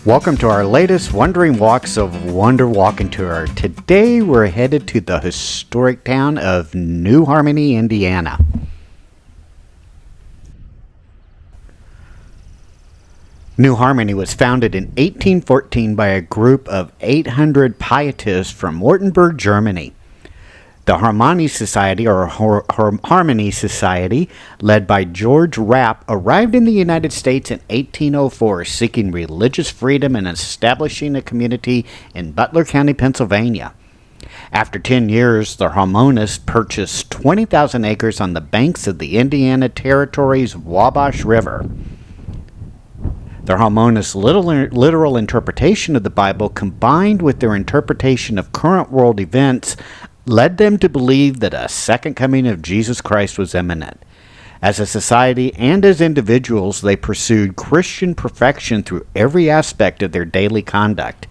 Welcome to our latest Wandering Walks of Wonder Walking Tour. Today we're headed to the historic town of New Harmony, Indiana. New Harmony was founded in 1814 by a group of 800 pietists from Württemberg, Germany. The Harmonist Society, or Harmony Society, led by George Rapp, arrived in the United States in 1804, seeking religious freedom and establishing a community in Butler County, Pennsylvania. After 10 years, the Harmonists purchased 20,000 acres on the banks of the Indiana Territory's Wabash River. The Harmonists' literal interpretation of the Bible, combined with their interpretation of current world events, led them to believe that a second coming of Jesus Christ was imminent. As a society and as individuals, they pursued Christian perfection through every aspect of their daily conduct.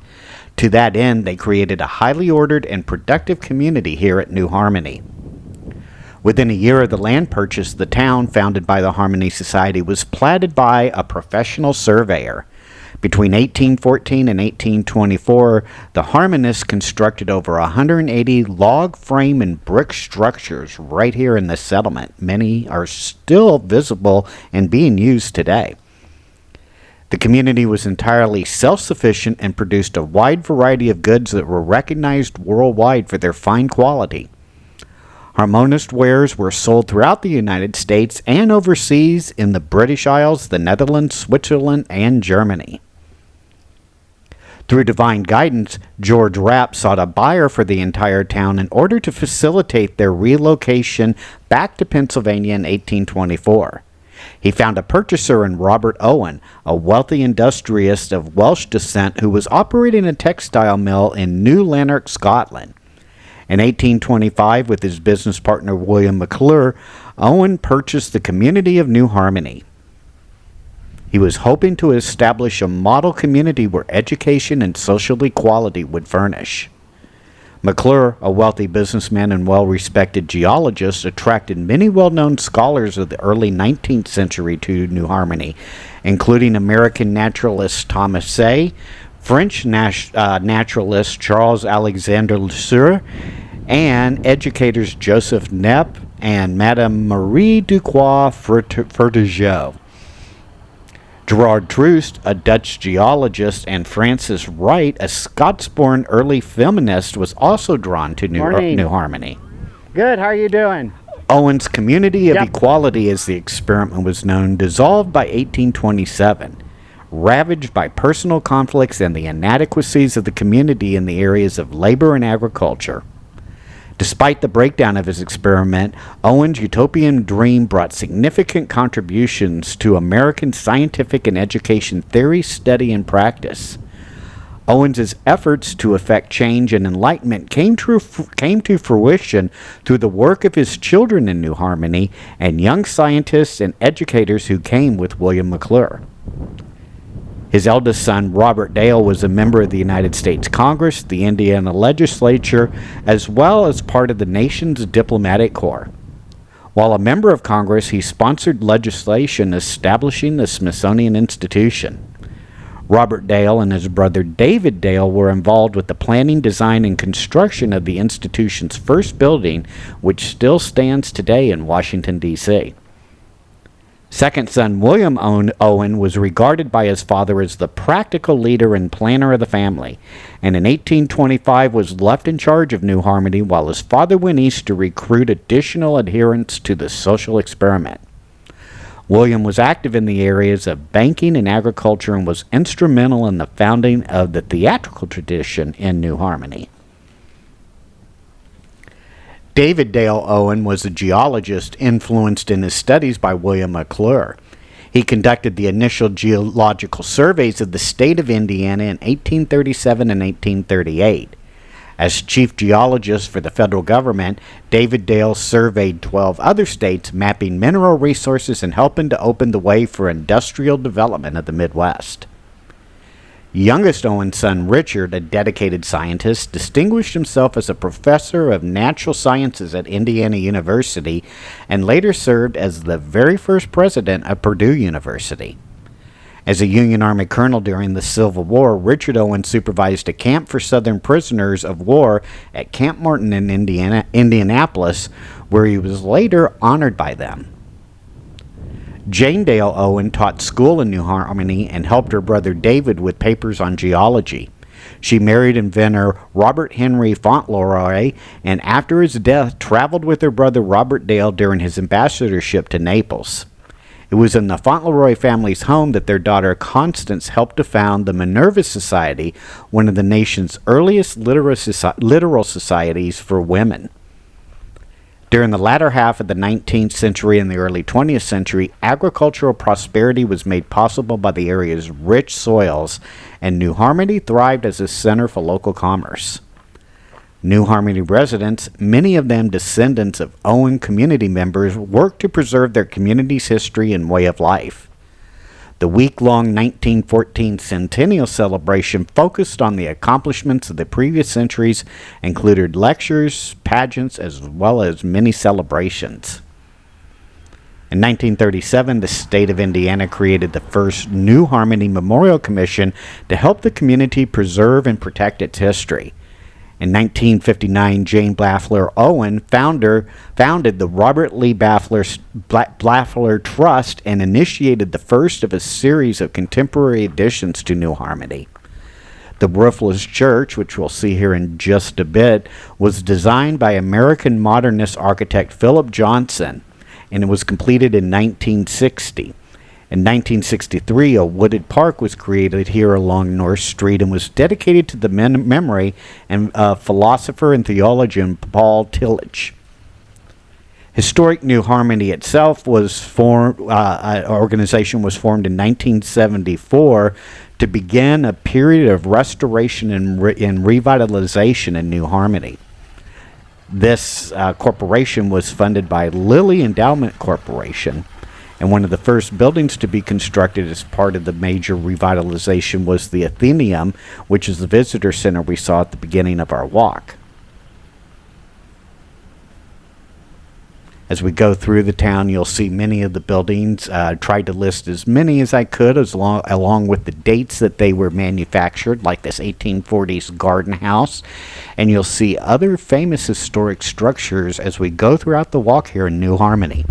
To that end, they created a highly ordered and productive community here at New Harmony. Within a year of the land purchase, the town, founded by the Harmony Society, was platted by a professional surveyor. Between 1814 and 1824, the Harmonists constructed over 180 log frame and brick structures right here in the settlement. Many are still visible and being used today. The community was entirely self-sufficient and produced a wide variety of goods that were recognized worldwide for their fine quality. Harmonist wares were sold throughout the United States and overseas in the British Isles, the Netherlands, Switzerland, and Germany. Through divine guidance, George Rapp sought a buyer for the entire town in order to facilitate their relocation back to Pennsylvania in 1824. He found a purchaser in Robert Owen, a wealthy industrialist of Welsh descent who was operating a textile mill in New Lanark, Scotland. In 1825, with his business partner William McClure, Owen purchased the community of New Harmony. He was hoping to establish a model community where education and social equality would furnish. McClure, a wealthy businessman and well-respected geologist, attracted many well-known scholars of the early 19th century to New Harmony, including American naturalist Thomas Say, French naturalist Charles Alexander Lesueur, and educators Joseph Knepp and Madame Marie Ducroix Verdegeau. Gerard Troost, a Dutch geologist, and Frances Wright, a Scots-born early feminist, was also drawn to New Harmony. Good, how are you doing? Owen's community of equality, as the experiment was known, dissolved by 1827, ravaged by personal conflicts and the inadequacies of the community in the areas of labor and agriculture. Despite the breakdown of his experiment, Owen's utopian dream brought significant contributions to American scientific and education theory, study, and practice. Owen's efforts to effect change and enlightenment came to fruition through the work of his children in New Harmony and young scientists and educators who came with William McClure. His eldest son, Robert Dale, was a member of the United States Congress, the Indiana legislature, as well as part of the nation's diplomatic corps. While a member of Congress, he sponsored legislation establishing the Smithsonian Institution. Robert Dale and his brother David Dale were involved with the planning, design, and construction of the institution's first building, which still stands today in Washington, D.C. Second son William Owen was regarded by his father as the practical leader and planner of the family, and in 1825 was left in charge of New Harmony while his father went east to recruit additional adherents to the social experiment. William was active in the areas of banking and agriculture and was instrumental in the founding of the theatrical tradition in New Harmony. David Dale Owen was a geologist influenced in his studies by William McClure. He conducted the initial geological surveys of the state of Indiana in 1837 and 1838. As chief geologist for the federal government, David Dale surveyed 12 other states, mapping mineral resources and helping to open the way for industrial development of the Midwest. Youngest Owen's son, Richard, a dedicated scientist, distinguished himself as a professor of natural sciences at Indiana University and later served as the very first president of Purdue University. As a Union Army colonel during the Civil War, Richard Owen supervised a camp for Southern prisoners of war at Camp Morton in Indianapolis, where he was later honored by them. Jane Dale Owen taught school in New Harmony and helped her brother David with papers on geology. She married inventor Robert Henry Fauntleroy, and after his death traveled with her brother Robert Dale during his ambassadorship to Naples. It was in the Fauntleroy family's home that their daughter Constance helped to found the Minerva Society, one of the nation's earliest literal societies for women. During the latter half of the 19th century and the early 20th century, agricultural prosperity was made possible by the area's rich soils, and New Harmony thrived as a center for local commerce. New Harmony residents, many of them descendants of Owen community members, worked to preserve their community's history and way of life. The week-long 1914 centennial celebration focused on the accomplishments of the previous centuries, included lectures, pageants, as well as many celebrations. In 1937, the state of Indiana created the first New Harmony Memorial Commission to help the community preserve and protect its history. In 1959, Jane Blaffler Owen founded the Robert Lee Blaffler Trust and initiated the first of a series of contemporary additions to New Harmony. The Roofless Church, which we'll see here in just a bit, was designed by American modernist architect Philip Johnson, and it was completed in 1960. In 1963, a wooded park was created here along North Street and was dedicated to the memory of philosopher and theologian Paul Tillich. Historic New Harmony itself was formed. An organization was formed in 1974 to begin a period of restoration and revitalization in New Harmony. This corporation was funded by Lilly Endowment Corporation. And one of the first buildings to be constructed as part of the major revitalization was the Athenaeum, which is the visitor center we saw at the beginning of our walk. As we go through the town, you'll see many of the buildings. Tried to list as many as I could, along with the dates that they were manufactured, like this 1840s garden house. And you'll see other famous historic structures as we go throughout the walk here in New Harmony.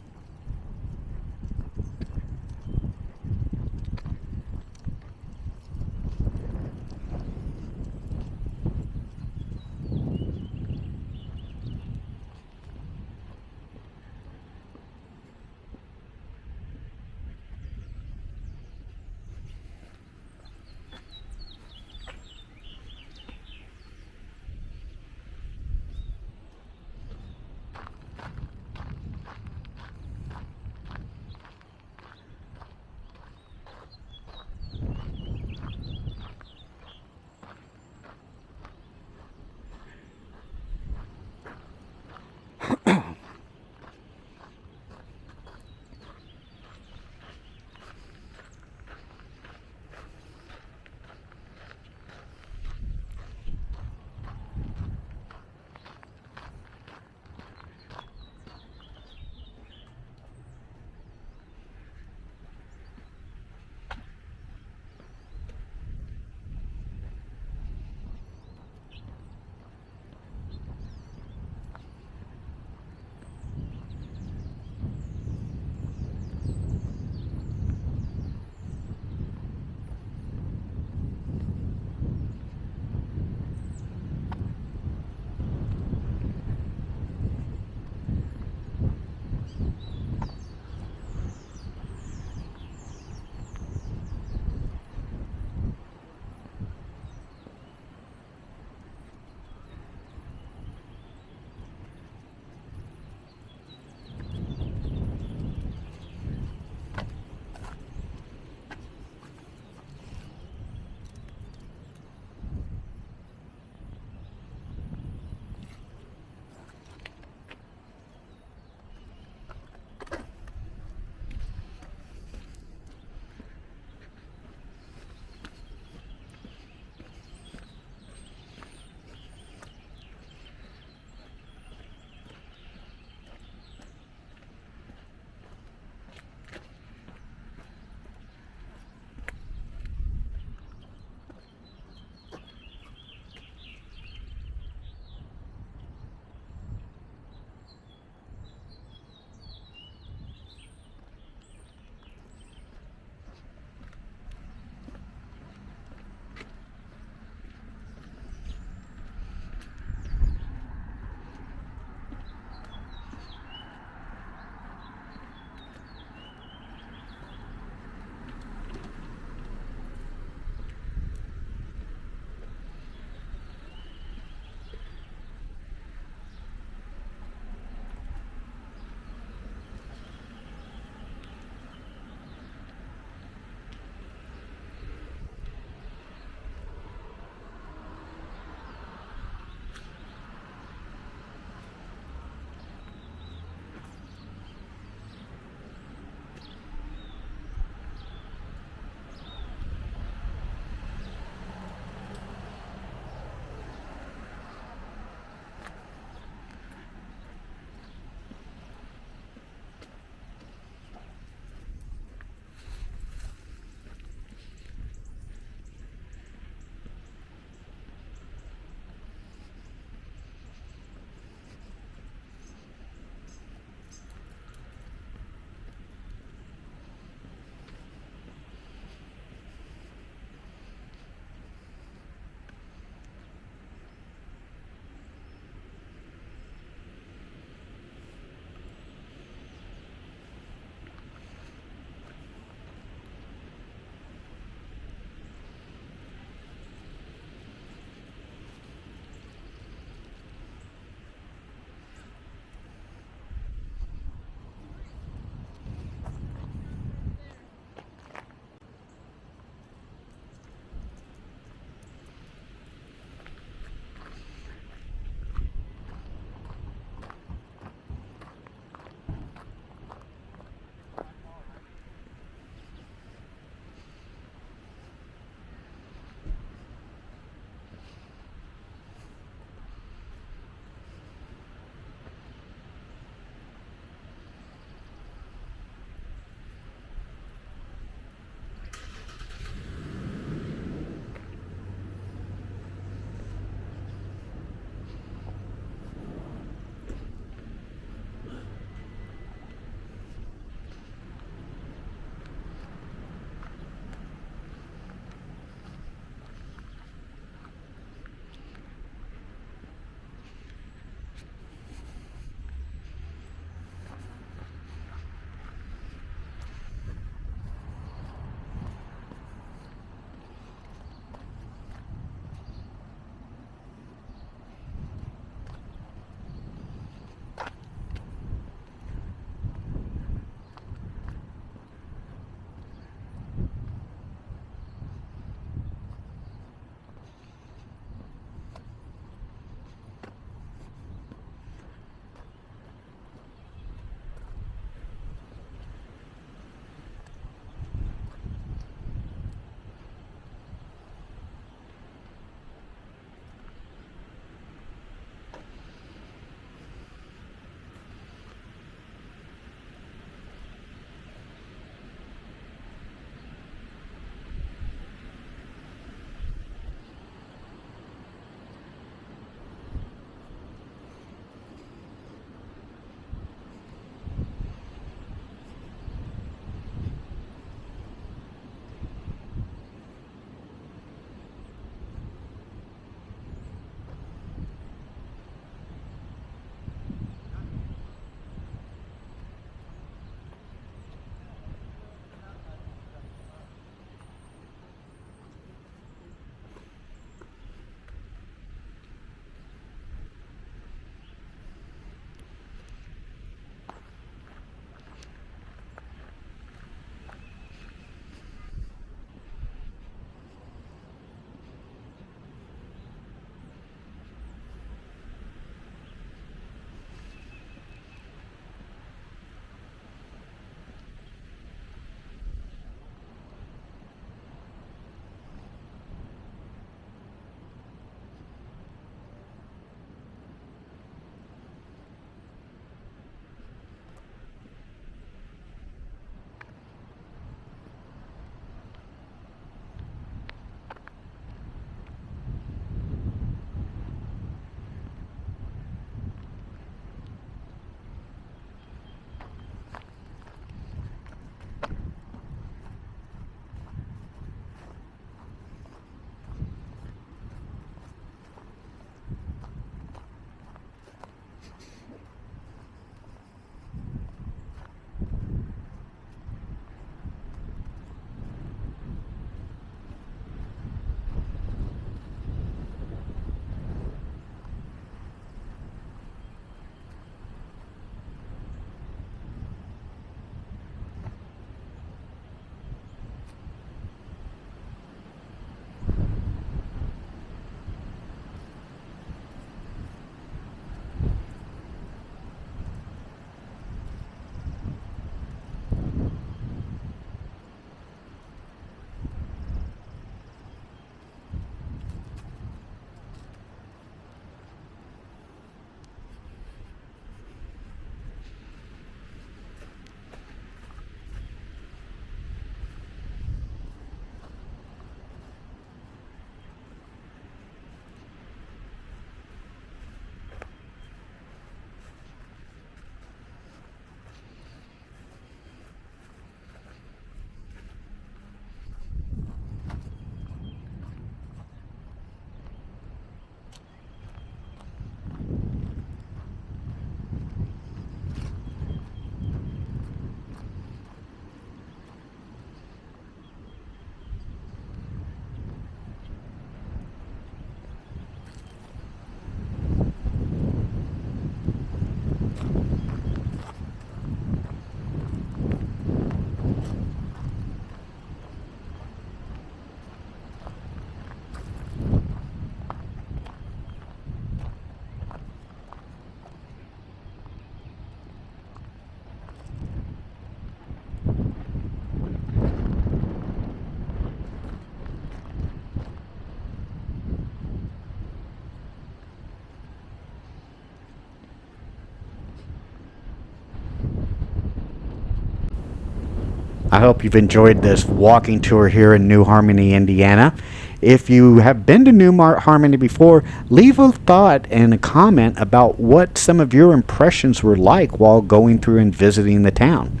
I hope you've enjoyed this walking tour here in New Harmony, Indiana. If you have been to New Harmony before, leave a thought and a comment about what some of your impressions were like while going through and visiting the town.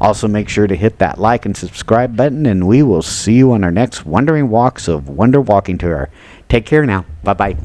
Also, make sure to hit that like and subscribe button, and we will see you on our next Wandering Walks of Wonder Walking Tour. Take care now. Bye-bye.